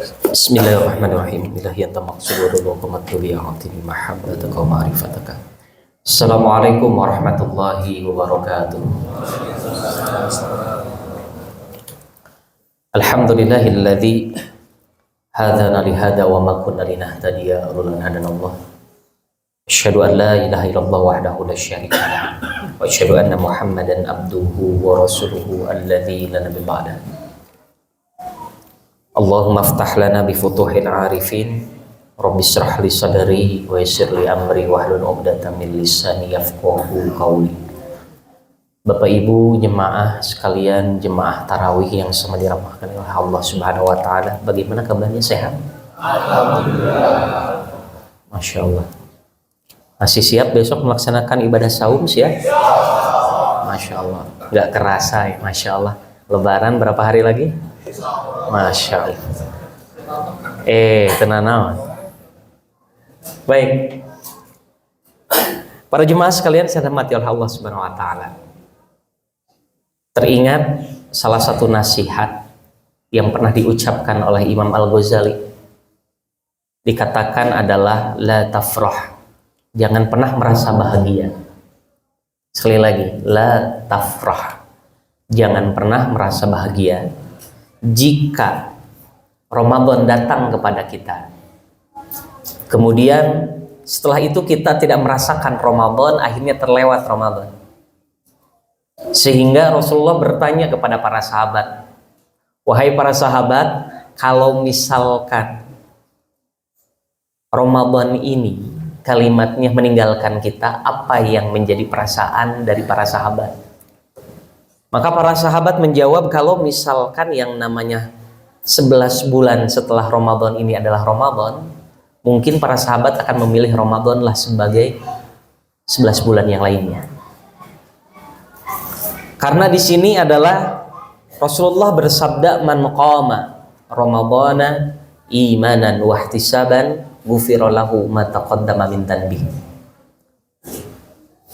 Bismillahirrahmanirrahim. Ilahi anta maqsudu wa qamattu bi a'tini mahabbataka wa ma'rifataka. Assalamualaikum warahmatullahi wabarakatuh. Alhamdulillahilladzi hadana li hada wa ma kunna linahtadiya lawla an hadana Allah. Asyhadu an la ilaha illallah wahdahu la syarika lah. Wa asyhadu anna Muhammadan abduhu wa rasuluhu alladzi la nabiyya ba'dahu. Allahumma aftah lana bi futuhil arifin, Rabbi shrah li sadri wa yassir li amri wahlul 'uqdatam min lisani yafqahu qawli. Bapak Ibu jemaah sekalian, jemaah tarawih yang sama dirahmati oleh Allah Subhanahu wa taala, bagaimana kabarnya, sehat? Alhamdulillah. Masya Allah. Masih siap besok melaksanakan ibadah saum siap? Masya Allah. Nggak kerasa ya, Masya Allah. Lebaran berapa hari lagi? Masya Allah. Tenang. Baik. Para jemaah sekalian saya hormati oleh Allah Subhanahu wa taala. Teringat salah satu nasihat yang pernah diucapkan oleh Imam Al-Ghazali. Dikatakan adalah la tafrah. Jangan pernah merasa bahagia. Sekali lagi, la tafrah. Jangan pernah merasa bahagia jika Ramadan datang kepada kita. Kemudian setelah itu kita tidak merasakan Ramadan, akhirnya terlewat Ramadan. Sehingga Rasulullah bertanya kepada para sahabat, wahai para sahabat, kalau misalkan Ramadan ini kalimatnya meninggalkan kita, apa yang menjadi perasaan dari para sahabat? Maka para sahabat menjawab, kalau misalkan yang namanya 11 bulan setelah Ramadan ini adalah Ramadan, mungkin para sahabat akan memilih Ramadan lah sebagai 11 bulan yang lainnya. Karena di sini adalah Rasulullah bersabda, man qama Ramadana imanan wa ihtisaban ghufira lahu ma taqaddama min dhanbihi.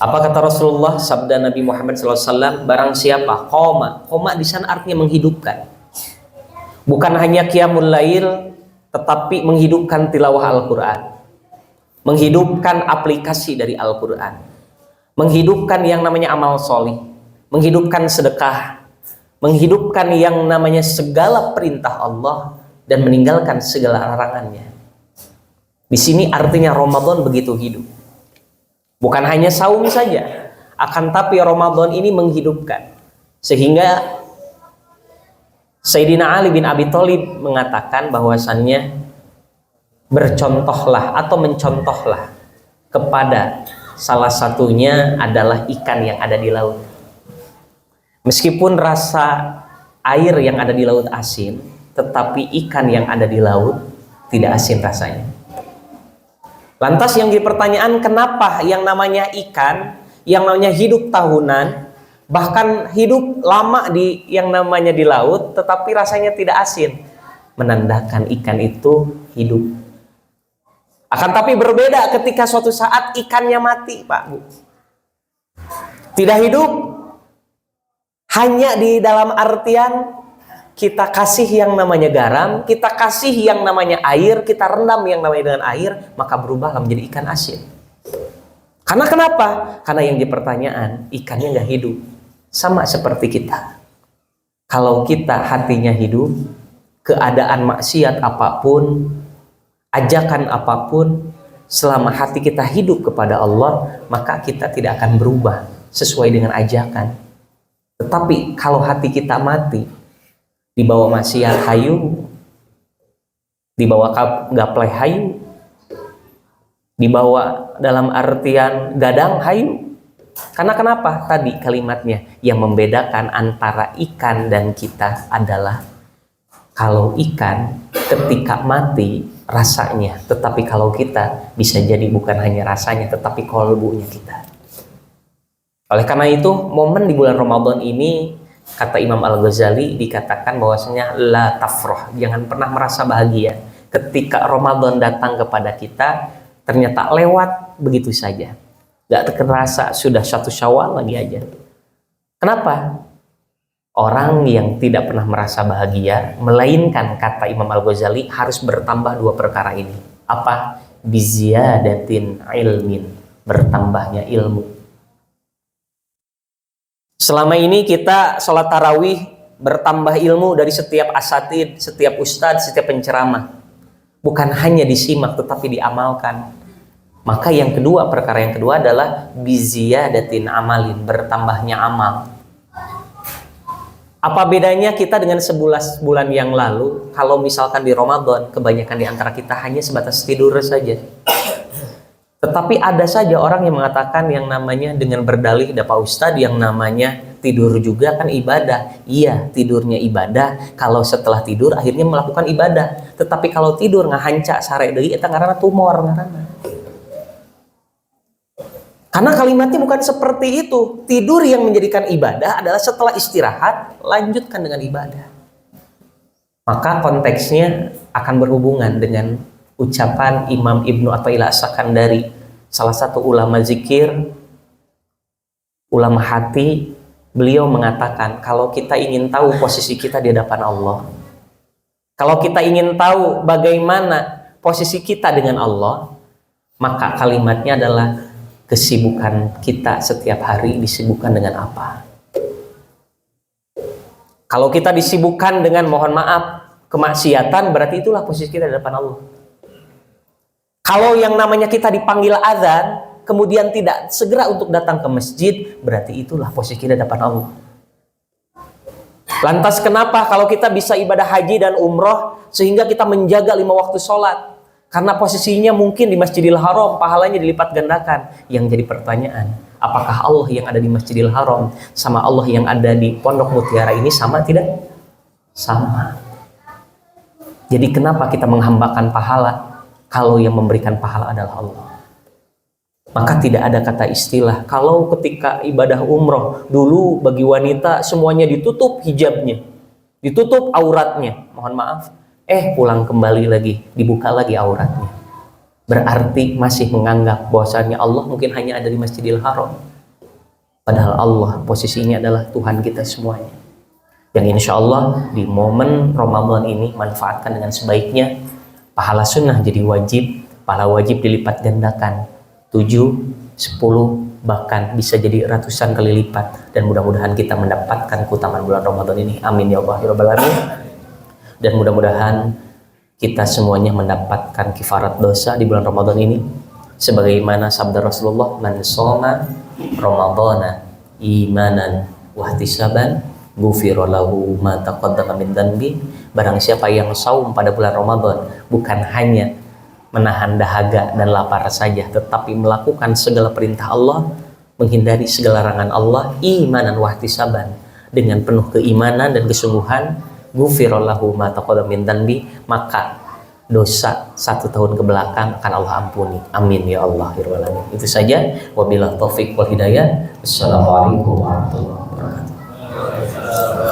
Apa kata Rasulullah? Sabda Nabi Muhammad SAW, barang siapa koma di sana artinya menghidupkan. Bukan hanya qiyamul lail, tetapi menghidupkan tilawah Al-Quran, menghidupkan aplikasi dari Al-Quran, menghidupkan yang namanya amal solih, menghidupkan sedekah, menghidupkan yang namanya segala perintah Allah, dan meninggalkan segala larangannya. Di sini artinya Ramadan begitu hidup. Bukan hanya saum saja, akan tapi Ramadan ini menghidupkan. Sehingga Sayyidina Ali bin Abi Thalib mengatakan bahwasannya bercontohlah atau mencontohlah kepada salah satunya adalah ikan yang ada di laut. Meskipun rasa air yang ada di laut asin, tetapi ikan yang ada di laut tidak asin rasanya. Lantas yang jadi pertanyaan, kenapa yang namanya ikan, yang namanya hidup tahunan, bahkan hidup lama di yang namanya di laut, tetapi rasanya tidak asin? Menandakan ikan itu hidup. Akan tapi berbeda ketika suatu saat ikannya mati, Pak Bu. Tidak hidup, hanya di dalam artian kita kasih yang namanya garam, kita kasih yang namanya air, kita rendam yang namanya dengan air, maka berubahlah menjadi ikan asin. Karena kenapa? Karena yang dipertanyaan, ikannya nggak hidup. Sama seperti kita. Kalau kita hatinya hidup, keadaan maksiat apapun, ajakan apapun, selama hati kita hidup kepada Allah, maka kita tidak akan berubah sesuai dengan ajakan. Tetapi kalau hati kita mati, dibawa maksiat hayu, dibawa gapleh hayu, dibawa dalam artian gadang hayu. Karena kenapa? Tadi kalimatnya yang membedakan antara ikan dan kita adalah kalau ikan ketika mati rasanya, tetapi kalau kita bisa jadi bukan hanya rasanya tetapi kolbunya kita. Oleh karena itu momen di bulan Ramadan ini, kata Imam Al-Ghazali, dikatakan bahwasanya la tafrah, jangan pernah merasa bahagia ketika Ramadan datang kepada kita, ternyata lewat begitu saja, gak terasa sudah 1 Syawal lagi aja. Kenapa? Orang yang tidak pernah merasa bahagia, melainkan kata Imam Al-Ghazali harus bertambah dua perkara ini. Apa? Biziyadatin ilmin, bertambahnya ilmu. Selama ini kita sholat tarawih bertambah ilmu dari setiap asatid, setiap ustadz, setiap penceramah. Bukan hanya disimak tetapi diamalkan. Maka yang kedua, perkara yang kedua adalah biziyadatin amalin, bertambahnya amal. Apa bedanya kita dengan 11 bulan yang lalu? Kalau misalkan di Ramadan, kebanyakan di antara kita hanya sebatas tidur saja. Tetapi ada saja orang yang mengatakan yang namanya dengan berdalih, ada Pak Ustadz, yang namanya tidur juga kan ibadah. Iya, tidurnya ibadah. Kalau setelah tidur akhirnya melakukan ibadah. Tetapi kalau tidur ngahancak sare deui eta ngaranna tumor ngaranna. Karena kalimatnya bukan seperti itu. Tidur yang menjadikan ibadah adalah setelah istirahat, lanjutkan dengan ibadah. Maka konteksnya akan berhubungan dengan ucapan Imam Ibnu Athaillah As-Sakandari, salah satu ulama zikir, ulama hati. Beliau mengatakan, kalau kita ingin tahu posisi kita di hadapan Allah, kalau kita ingin tahu bagaimana posisi kita dengan Allah, maka kalimatnya adalah kesibukan kita setiap hari disibukkan dengan apa? Kalau kita disibukkan dengan, mohon maaf, kemaksiatan, berarti itulah posisi kita di hadapan Allah. Kalau yang namanya kita dipanggil azan, kemudian tidak segera untuk datang ke masjid, berarti itulah posisi kita di hadapan Allah. Lantas kenapa kalau kita bisa ibadah haji dan umroh sehingga kita menjaga 5 waktu sholat? Karena posisinya mungkin di Masjidil Haram, pahalanya dilipat gandakan. Yang jadi pertanyaan, apakah Allah yang ada di Masjidil Haram sama Allah yang ada di Pondok Mutiara ini sama tidak? Sama. Jadi kenapa kita menghambakan pahala kalau yang memberikan pahala adalah Allah? Maka tidak ada kata istilah. Kalau ketika ibadah umroh dulu bagi wanita semuanya ditutup hijabnya, ditutup auratnya, mohon maaf, pulang kembali lagi dibuka lagi auratnya, berarti masih menganggap bahwasanya Allah mungkin hanya ada di Masjidil Haram, padahal Allah posisinya adalah Tuhan kita semuanya. Yang insya Allah di momen Ramadan ini manfaatkan dengan sebaiknya. Pahala sunnah jadi wajib, pahala wajib dilipat gandakan 7, 10, bahkan bisa jadi ratusan kali lipat. Dan mudah-mudahan kita mendapatkan keutamaan bulan Ramadan ini. Amin ya Allah ya Rabbal Alamin. Dan mudah-mudahan kita semuanya mendapatkan kifarat dosa di bulan Ramadan ini. Sebagaimana sabda Rasulullah, man shoma Ramadana imanan wahtisaban ghufira lahu ma taqaddama min dhanbi. Barang siapa yang saum pada bulan Ramadan bukan hanya menahan dahaga dan lapar saja, tetapi melakukan segala perintah Allah, menghindari segala larangan Allah, imanan wahtisaban, dengan penuh keimanan dan kesungguhan, ghufira lahu ma taqaddama min dhanbi, maka dosa 1 tahun ke belakang akan Allah ampuni. Amin ya Allah ya Rabbal Alamin. Itu saja, wabillahi taufik wal hidayah. Assalamualaikum warahmatullahi wabarakatuh.